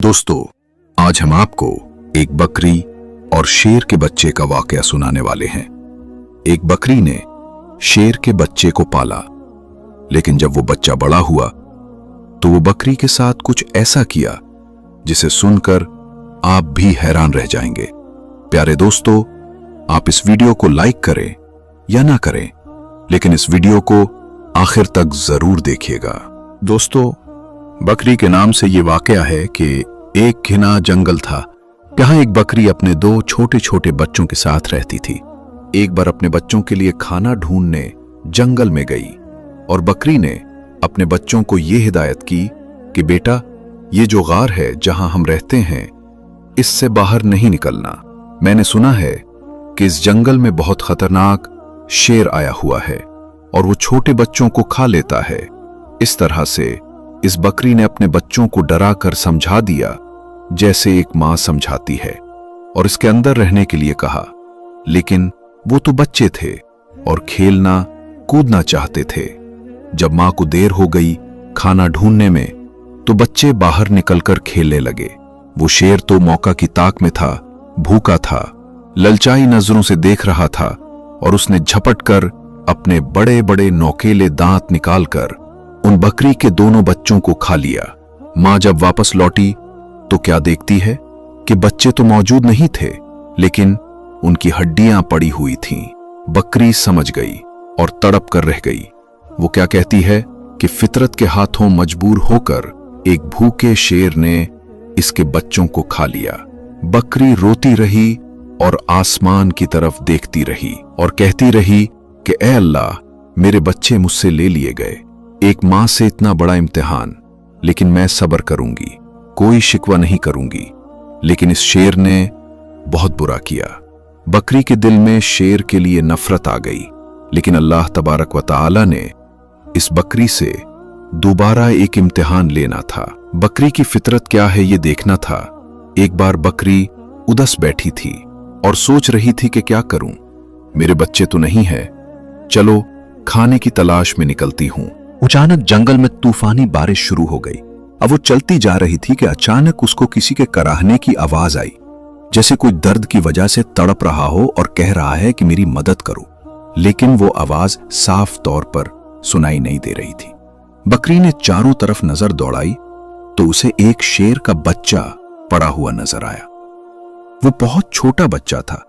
दोस्तों, आज हम आपको एक बकरी और शेर के बच्चे का वाकया सुनाने वाले हैं। एक बकरी ने शेर के बच्चे को पाला, लेकिन जब वो बच्चा बड़ा हुआ तो वो बकरी के साथ कुछ ऐसा किया जिसे सुनकर आप भी हैरान रह जाएंगे। प्यारे दोस्तों, आप इस वीडियो को लाइक करें या ना करें, लेकिन इस वीडियो को आखिर तक जरूर देखिएगा। दोस्तों, बकरी के नाम से ये वाकया है कि एक घना जंगल था। यहाँ एक बकरी अपने दो छोटे छोटे बच्चों के साथ रहती थी। एक बार अपने बच्चों के लिए खाना ढूंढने जंगल में गई और बकरी ने अपने बच्चों को ये हिदायत की कि बेटा, ये जो गार है जहां हम रहते हैं, इससे बाहर नहीं निकलना। मैंने सुना है कि इस जंगल में बहुत खतरनाक शेर आया हुआ है और वो छोटे बच्चों को खा लेता है। इस तरह से इस बकरी ने अपने बच्चों को डरा कर समझा दिया जैसे एक मां समझाती है, और इसके अंदर रहने के लिए कहा। लेकिन वो तो बच्चे थे और खेलना कूदना चाहते थे। जब मां को देर हो गई खाना ढूंढने में, तो बच्चे बाहर निकलकर खेलने लगे। वो शेर तो मौका की ताक में था, भूखा था, ललचाई नजरों से देख रहा था और उसने झपट कर अपने बड़े बड़े नोकीले दांत निकालकर उन बकरी के दोनों बच्चों को खा लिया। मां जब वापस लौटी तो क्या देखती है कि बच्चे तो मौजूद नहीं थे, लेकिन उनकी हड्डियां पड़ी हुई थीं। बकरी समझ गई और तड़प कर रह गई। वो क्या कहती है कि फितरत के हाथों मजबूर होकर एक भूखे शेर ने इसके बच्चों को खा लिया। बकरी रोती रही और आसमान की तरफ देखती रही और कहती रही कि ऐ अल्लाह, मेरे बच्चे मुझसे ले लिए गए। एक मां से इतना बड़ा इम्तिहान, लेकिन मैं सब्र करूंगी, कोई शिकवा नहीं करूंगी। लेकिन इस शेर ने बहुत बुरा किया। बकरी के दिल में शेर के लिए नफरत आ गई, लेकिन अल्लाह तबारक व तआला ने इस बकरी से दोबारा एक इम्तिहान लेना था। बकरी की फितरत क्या है ये देखना था। एक बार बकरी उदास बैठी थी और सोच रही थी कि क्या करूं, मेरे बच्चे तो नहीं है, चलो खाने की तलाश में निकलती हूं। अचानक जंगल में तूफानी बारिश शुरू हो गई। अब वो चलती जा रही थी कि अचानक उसको किसी के कराहने की आवाज आई, जैसे कोई दर्द की वजह से तड़प रहा हो और कह रहा है कि मेरी मदद करो। लेकिन वो आवाज साफ तौर पर सुनाई नहीं दे रही थी। बकरी ने चारों तरफ नजर दौड़ाई तो उसे एक शेर का बच्चा पड़ा हुआ नजर आया। वो बहुत छोटा बच्चा था।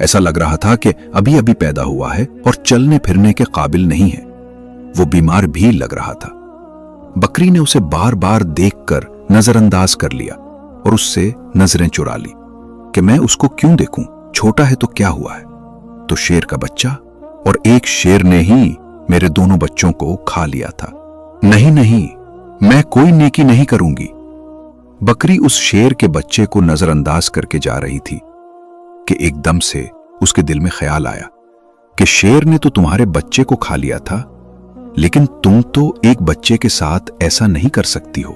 ऐसा लग रहा था कि अभी अभी पैदा हुआ है और चलने फिरने के काबिल नहीं है। वो बीमार भी लग रहा था। बकरी ने उसे बार बार देखकर नजरअंदाज कर लिया और उससे नजरें चुरा ली कि मैं उसको क्यों देखूं, छोटा है तो क्या हुआ है, तो शेर का बच्चा, और एक शेर ने ही मेरे दोनों बच्चों को खा लिया था। नहीं नहीं, मैं कोई नेकी नहीं करूंगी। बकरी उस शेर के बच्चे को नजरअंदाज करके जा रही थी कि एकदम से उसके दिल में ख्याल आया कि शेर ने तो तुम्हारे बच्चे को खा लिया था, लेकिन तुम तो एक बच्चे के साथ ऐसा नहीं कर सकती हो।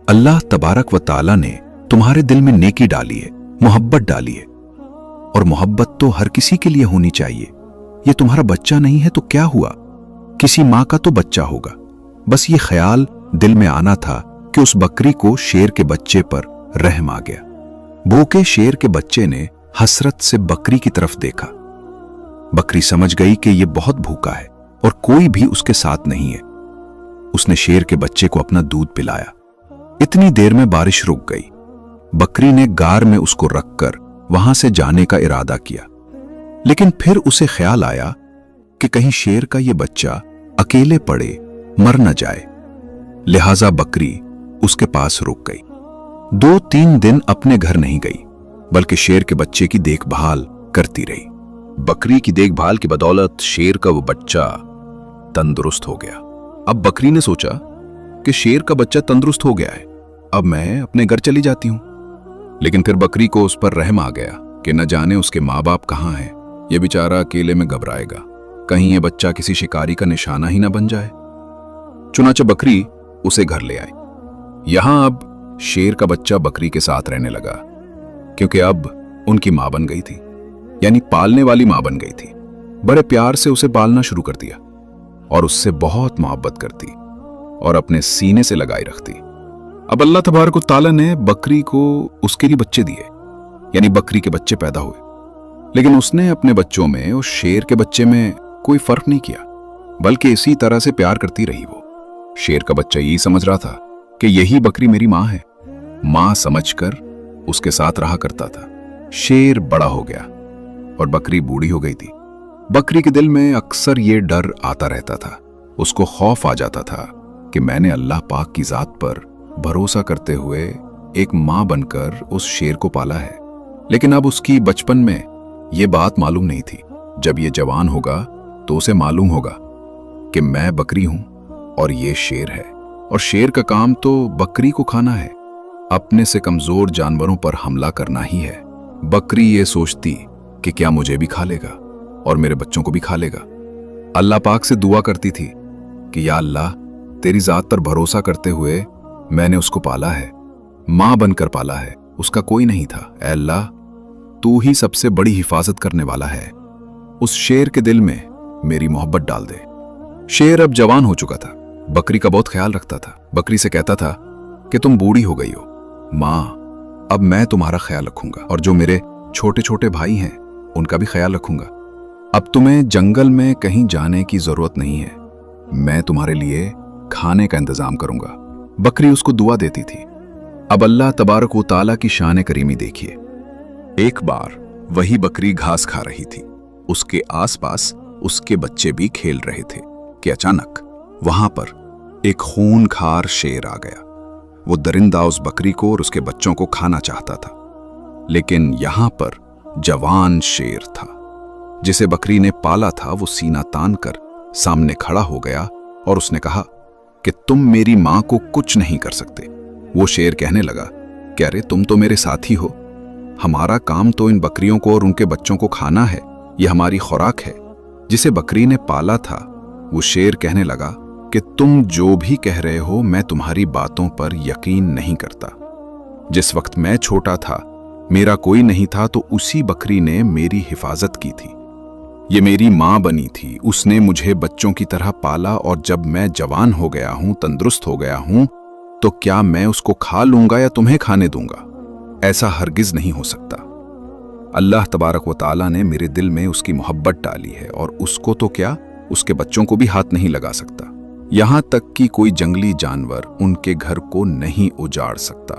अल्लाह तबारक व ताला ने तुम्हारे दिल में नेकी डाली है, मोहब्बत डाली है, और मोहब्बत तो हर किसी के लिए होनी चाहिए। ये तुम्हारा बच्चा नहीं है तो क्या हुआ, किसी मां का तो बच्चा होगा। बस ये ख्याल दिल में आना था कि उस बकरी को शेर के बच्चे पर रहम आ गया। भूखे शेर के बच्चे ने हसरत से बकरी की तरफ देखा। बकरी समझ गई कि ये बहुत भूखा है और कोई भी उसके साथ नहीं है। उसने शेर के बच्चे को अपना दूध पिलाया। इतनी देर में बारिश रुक गई। बकरी ने गार में उसको रखकर वहां से जाने का इरादा किया, लेकिन फिर उसे ख्याल आया कि कहीं शेर का ये बच्चा अकेले पड़े मर न जाए। लिहाजा बकरी उसके पास रुक गई। 2-3 दिन अपने घर नहीं गई, बल्कि शेर के बच्चे की देखभाल करती रही। बकरी की देखभाल की बदौलत शेर का वो बच्चा तंदुरुस्त हो गया। अब बकरी ने सोचा कि शेर का बच्चा तंदुरुस्त हो गया है, अब मैं अपने घर चली जाती हूं। लेकिन फिर बकरी को उस पर रहम आ गया कि न जाने उसके माँ बाप कहाँ हैं। ये बेचारा अकेले में घबराएगा, कहीं ये बच्चा किसी शिकारी का निशाना ही ना बन जाए। चुनांचे बकरी उसे घर ले आई। यहां अब शेर का बच्चा बकरी के साथ रहने लगा, क्योंकि अब उनकी मां बन गई थी, यानी पालने वाली मां बन गई थी। बड़े प्यार से उसे पालना शुरू कर दिया और उससे बहुत मोहब्बत करती और अपने सीने से लगाई रखती। अब अल्लाह तबारक व तआला ने बकरी को उसके लिए बच्चे दिए, यानी बकरी के बच्चे पैदा हुए, लेकिन उसने अपने बच्चों में उस शेर के बच्चे में कोई फर्क नहीं किया, बल्कि इसी तरह से प्यार करती रही। वो शेर का बच्चा यही समझ रहा था कि यही बकरी मेरी माँ है, माँ समझकर उसके साथ रहा करता था। शेर बड़ा हो गया और बकरी बूढ़ी हो गई थी। बकरी के दिल में अक्सर ये डर आता रहता था, उसको खौफ आ जाता था कि मैंने अल्लाह पाक की जात पर भरोसा करते हुए एक माँ बनकर उस शेर को पाला है। लेकिन अब उसकी बचपन में ये बात मालूम नहीं थी। जब ये जवान होगा तो उसे मालूम होगा कि मैं बकरी हूं और ये शेर है, और शेर का काम तो बकरी को खाना है, अपने से कमजोर जानवरों पर हमला करना ही है। बकरी ये सोचती कि क्या मुझे भी खा लेगा और मेरे बच्चों को भी खा लेगा। अल्लाह पाक से दुआ करती थी कि या अल्लाह, तेरी जात पर भरोसा करते हुए मैंने उसको पाला है, मां बनकर पाला है, उसका कोई नहीं था। ऐ अल्लाह, तू ही सबसे बड़ी हिफाजत करने वाला है, उस शेर के दिल में मेरी मोहब्बत डाल दे। शेर अब जवान हो चुका था, बकरी का बहुत ख्याल रखता था। बकरी से कहता था कि तुम बूढ़ी हो गई हो मां, अब मैं तुम्हारा ख्याल रखूंगा और जो मेरे छोटे छोटे भाई हैं उनका भी ख्याल रखूंगा। अब तुम्हें जंगल में कहीं जाने की जरूरत नहीं है, मैं तुम्हारे लिए खाने का इंतजाम करूंगा। बकरी उसको दुआ देती थी। अब अल्लाह तबारक व तआला की शान करीमी देखिए। एक बार वही बकरी घास खा रही थी, उसके आसपास उसके बच्चे भी खेल रहे थे कि अचानक वहां पर एक खूनखार शेर आ गया। वो दरिंदा उस बकरी को और उसके बच्चों को खाना चाहता था, लेकिन यहां पर जवान शेर था जिसे बकरी ने पाला था। वो सीना तान कर सामने खड़ा हो गया और उसने कहा कि तुम मेरी मां को कुछ नहीं कर सकते। वो शेर कहने लगा कि अरे तुम तो मेरे साथी हो, हमारा काम तो इन बकरियों को और उनके बच्चों को खाना है, ये हमारी खुराक है। जिसे बकरी ने पाला था वो शेर कहने लगा कि तुम जो भी कह रहे हो मैं तुम्हारी बातों पर यकीन नहीं करता। जिस वक्त मैं छोटा था, मेरा कोई नहीं था, तो उसी बकरी ने मेरी हिफाजत की थी। ये मेरी माँ बनी थी, उसने मुझे बच्चों की तरह पाला, और जब मैं जवान हो गया हूं, तंदुरुस्त हो गया हूं, तो क्या मैं उसको खा लूंगा या तुम्हें खाने दूंगा? ऐसा हरगिज नहीं हो सकता। अल्लाह तबारक व तआला ने मेरे दिल में उसकी मोहब्बत डाली है, और उसको तो क्या, उसके बच्चों को भी हाथ नहीं लगा सकता। यहां तक कि कोई जंगली जानवर उनके घर को नहीं उजाड़ सकता।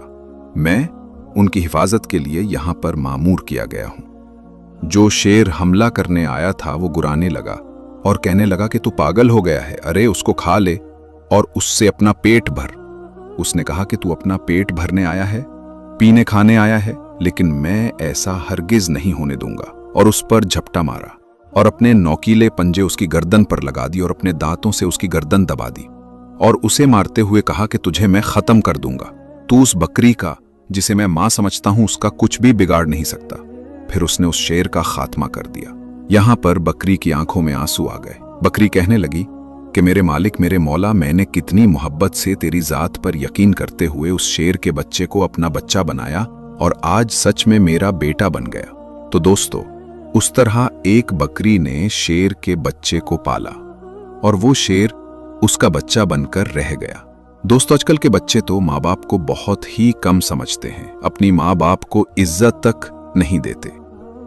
मैं उनकी हिफाजत के लिए यहां पर मामूर किया गया हूं। जो शेर हमला करने आया था वो गुराने लगा और कहने लगा कि तू पागल हो गया है, अरे उसको खा ले और उससे अपना पेट भर। उसने कहा कि तू अपना पेट भरने आया है, पीने खाने आया है, लेकिन मैं ऐसा हरगिज नहीं होने दूंगा। और उस पर झपटा मारा और अपने नौकीले पंजे उसकी गर्दन पर लगा दी और अपने दांतों से उसकी गर्दन दबा दी और उसे मारते हुए कहा कि तुझे मैं खत्म कर दूंगा। तू उस बकरी का, जिसे मैं मां समझता हूं, उसका कुछ भी बिगाड़ नहीं सकता। फिर उसने उस शेर का खात्मा कर दिया। यहां पर बकरी की आंखों में आंसू आ गए। बकरी कहने लगी कि मेरे मालिक, मेरे मौला, मैंने कितनी मोहब्बत से तेरी जात पर यकीन करते हुए उस शेर के बच्चे को अपना बच्चा बनाया और आज सच में मेरा बेटा बन गया। तो दोस्तों, उस तरह एक बकरी ने शेर के बच्चे को पाला और वो शेर उसका बच्चा बनकर रह गया। दोस्तों, आजकल के बच्चे तो माँ बाप को बहुत ही कम समझते हैं, अपनी माँ बाप को इज्जत तक नहीं देते।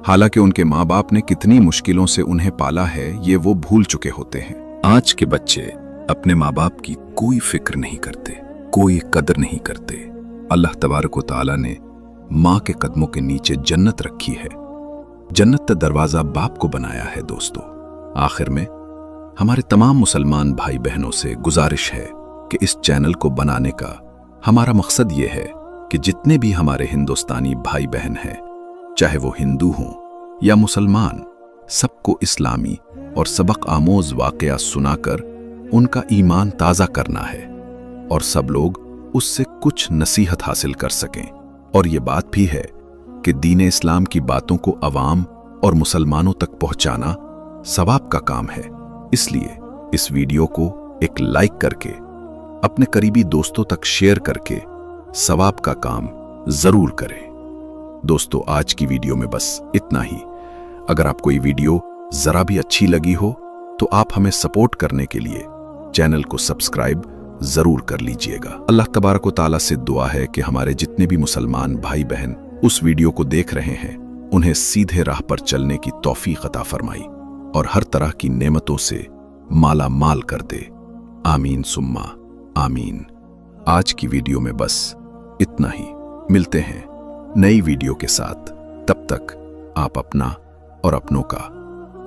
हालांकि उनके माँ बाप ने कितनी मुश्किलों से उन्हें पाला है ये वो भूल चुके होते हैं। आज के बच्चे अपने माँ बाप की कोई फिक्र नहीं करते, कोई कदर नहीं करते। अल्लाह तबारक व तआला ने माँ के कदमों के नीचे जन्नत रखी है। जन्नत का दरवाजा बाप को बनाया है। दोस्तों, आखिर में हमारे तमाम मुसलमान भाई बहनों से गुजारिश है कि इस चैनल को बनाने का हमारा मकसद ये है कि जितने भी हमारे हिंदुस्तानी भाई बहन हैं, चाहे वो हिंदू हों या मुसलमान, सबको इस्लामी और सबक आमोज वाकया सुनाकर उनका ईमान ताज़ा करना है और सब लोग उससे कुछ नसीहत हासिल कर सकें। और ये बात भी है कि दीन इस्लाम की बातों को अवाम और मुसलमानों तक पहुंचाना सवाब का काम है। इसलिए इस वीडियो को एक लाइक करके अपने करीबी दोस्तों तक शेयर करके सवाब का काम जरूर करें। दोस्तों, आज की वीडियो में बस इतना ही। अगर आपको ये वीडियो जरा भी अच्छी लगी हो तो आप हमें सपोर्ट करने के लिए चैनल को सब्सक्राइब जरूर कर लीजिएगा। अल्लाह तबारक व तआला से दुआ है कि हमारे जितने भी मुसलमान भाई बहन उस वीडियो को देख रहे हैं उन्हें सीधे राह पर चलने की तौफीक अता फरमाई और हर तरह की नेमतों से माला माल कर दे। आमीन सुम्मा आमीन। आज की वीडियो में बस इतना ही। मिलते हैं नई वीडियो के साथ। तब तक आप अपना और अपनों का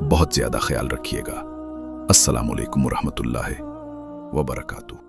बहुत ज्यादा ख्याल रखिएगा। अस्सलामु अलैकुम वरहमतुल्लाहि वबरकातुहू।